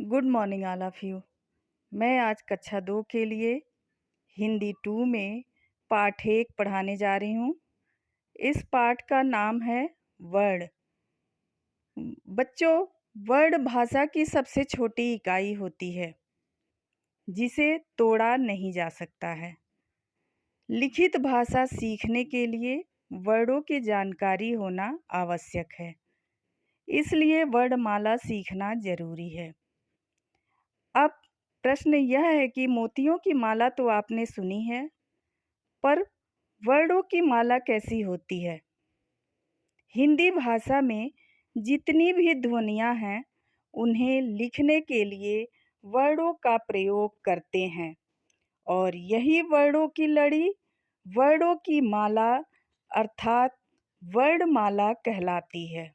Good morning all of you. मैं आज कक्षा 2 के लिए हिंदी 2 में पाठ 1 पढ़ाने जा रही हूँ। इस पाठ का नाम है वर्ड। बच्चों, वर्ड भाषा की सबसे छोटी इकाई होती है जिसे तोड़ा नहीं जा सकता है। लिखित भाषा सीखने के लिए वर्डों की जानकारी होना आवश्यक है, इसलिए वर्णमाला सीखना जरूरी है। अब प्रश्न यह है कि मोतियों की माला तो आपने सुनी है, पर वर्डों की माला कैसी होती है? हिंदी भाषा में जितनी भी ध्वनियाँ हैं, उन्हें लिखने के लिए वर्डों का प्रयोग करते हैं और यही वर्डों की लड़ी, वर्डों की माला अर्थात वर्णमाला कहलाती है।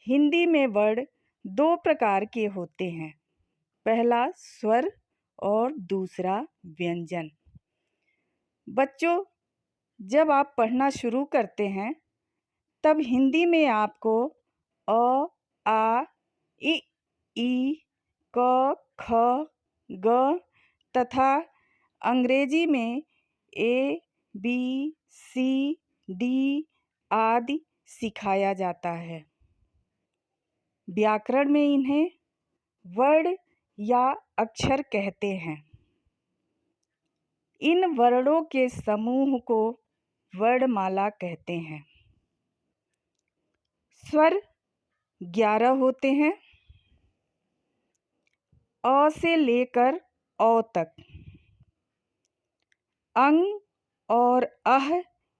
हिंदी में वर्ड 2 प्रकार के होते हैं, पहला स्वर और दूसरा व्यंजन। बच्चों, जब आप पढ़ना शुरू करते हैं तब हिंदी में आपको अ, आ, इ, ई, क, ख, ग तथा अंग्रेजी में ए, बी, सी, डी आदि सिखाया जाता है। व्याकरण में इन्हें वर्ड या अक्षर कहते हैं। इन वर्णों के समूह को वर्णमाला कहते हैं। स्वर 11 होते हैं, अ से लेकर औ तक। अंग और अह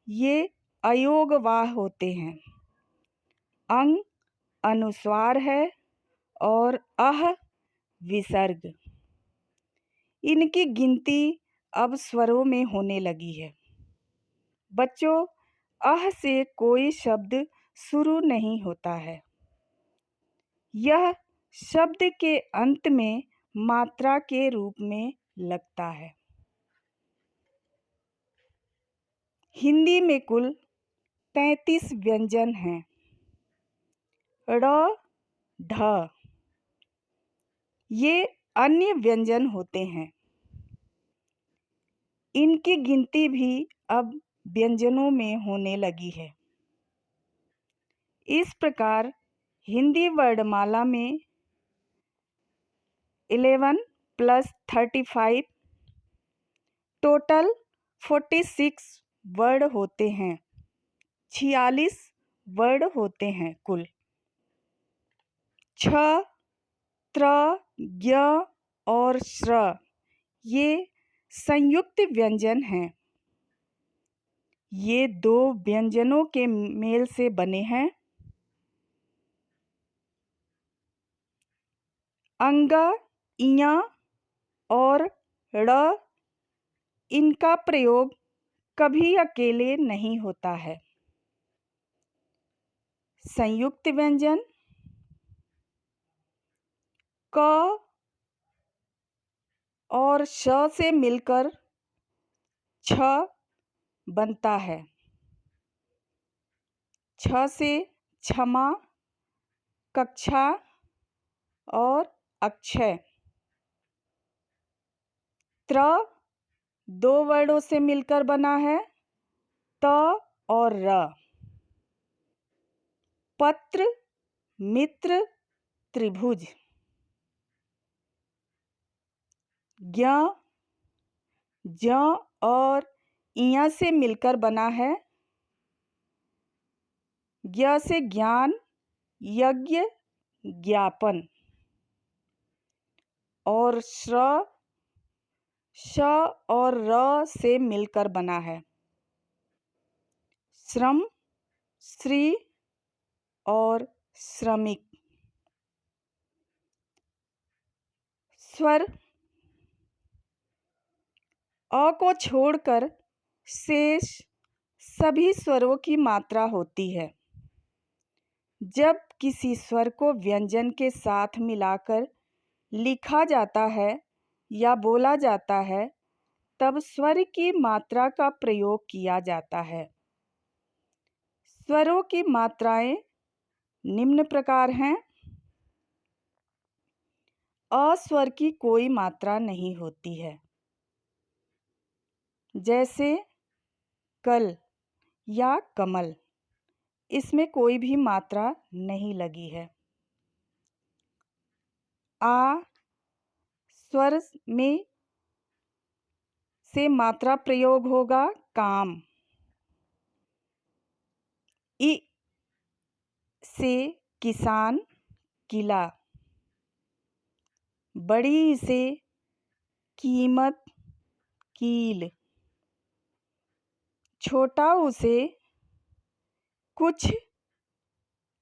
ये अयोगवाह होते हैं। अंग अनुस्वार है और अह विसर्ग। इनकी गिनती अब स्वरों में होने लगी है। बच्चों, अह से कोई शब्द शुरू नहीं होता है। यह शब्द के अंत में मात्रा के रूप में लगता है। हिंदी में कुल 33 व्यंजन हैं। ड़, ढ ये अन्य व्यंजन होते हैं। इनकी गिनती भी अब व्यंजनों में होने लगी है। इस प्रकार हिंदी वर्णमाला में 11 + 35 टोटल 46 वर्ड होते हैं। 46 वर्ड होते हैं कुल। छ, त्र, ज्ञ और श्र ये संयुक्त व्यंजन हैं। ये 2 व्यंजनों के मेल से बने हैं। अंग, इया और ड़ इनका प्रयोग कभी अकेले नहीं होता है। संयुक्त व्यंजन क और श से मिलकर छ बनता है। छ से क्षमा, कक्षा और अक्षय। त्र 2 वर्डों से मिलकर बना है, त और र। पत्र, मित्र, त्रिभुज। ज्ञ, ज और इया से मिलकर बना है। ज्ञ से ज्ञान, यज्ञ, ज्ञापन। और श्र, श और र से मिलकर बना है। श्रम, श्री और श्रमिक। स्वर अ को छोड़कर शेष सभी स्वरों की मात्रा होती है। जब किसी स्वर को व्यंजन के साथ मिलाकर लिखा जाता है या बोला जाता है, तब स्वर की मात्रा का प्रयोग किया जाता है। स्वरों की मात्राएं निम्न प्रकार हैं। अ स्वर की कोई मात्रा नहीं होती है। जैसे कल या कमल, इसमें कोई भी मात्रा नहीं लगी है। आ स्वर में से मात्रा प्रयोग होगा काम। इ से किसान, किला। बड़ी से कीमत, कील। छोटा ऊ से कुछ,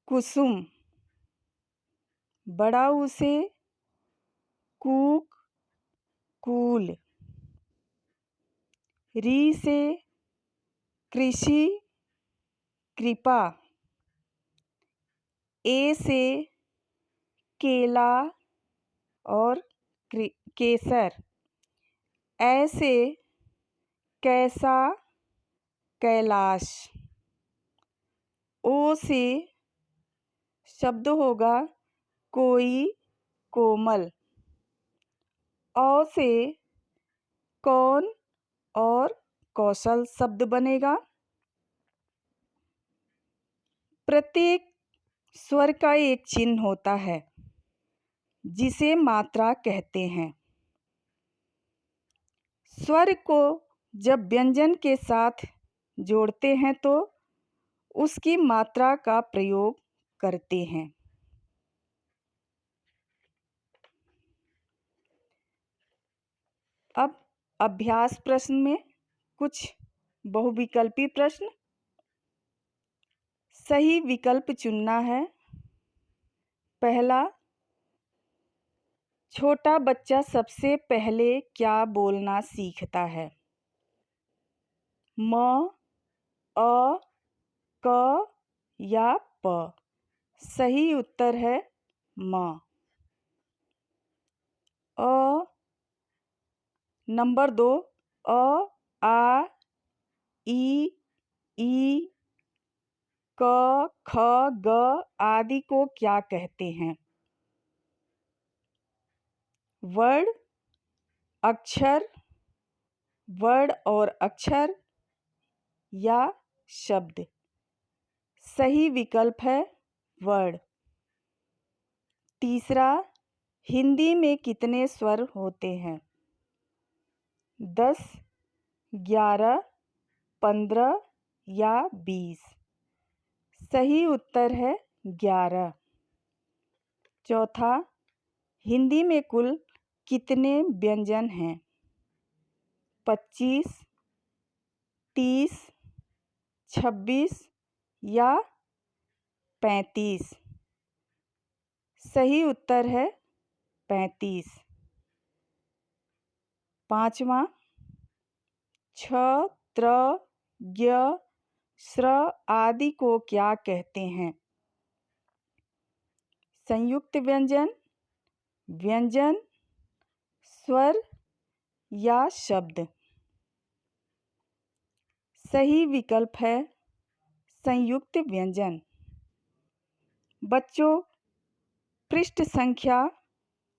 कुसुम। बड़ा ऊ से कूक, कूल। री से कृषि, कृपा। ए से केला और केसर। ऐ से कैसा, कैलाश। ओ से शब्द होगा कोई, कोमल। औ से कौन और कौशल शब्द बनेगा। प्रत्येक स्वर का एक चिन्ह होता है जिसे मात्रा कहते हैं। स्वर को जब व्यंजन के साथ जोड़ते हैं तो उसकी मात्रा का प्रयोग करते हैं। अब अभ्यास प्रश्न में कुछ बहुविकल्पी प्रश्न। सही विकल्प चुनना है। पहला, छोटा बच्चा सबसे पहले क्या बोलना सीखता है। म, अ, क या प। सही उत्तर है म। अ नंबर 2, अ, आ, ई, क, ख, ग आदि को क्या कहते हैं। वर्ण, अक्षर, वर्ण और अक्षर या शब्द। सही विकल्प है वर्ण। तीसरा, हिंदी में कितने स्वर होते हैं। 10, 11, 15 या 20। सही उत्तर है 11। चौथा, हिंदी में कुल कितने व्यंजन हैं। 25, 30, 26 या 35। सही उत्तर है 35। पाँचवा, छ, त्र, ज्ञ, श्र आदि को क्या कहते हैं। संयुक्त व्यंजन, व्यंजन, स्वर या शब्द। सही विकल्प है संयुक्त व्यंजन। बच्चों, पृष्ठ संख्या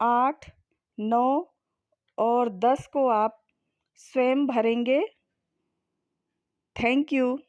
8, 9 और 10 को आप स्वयं भरेंगे। Thank you.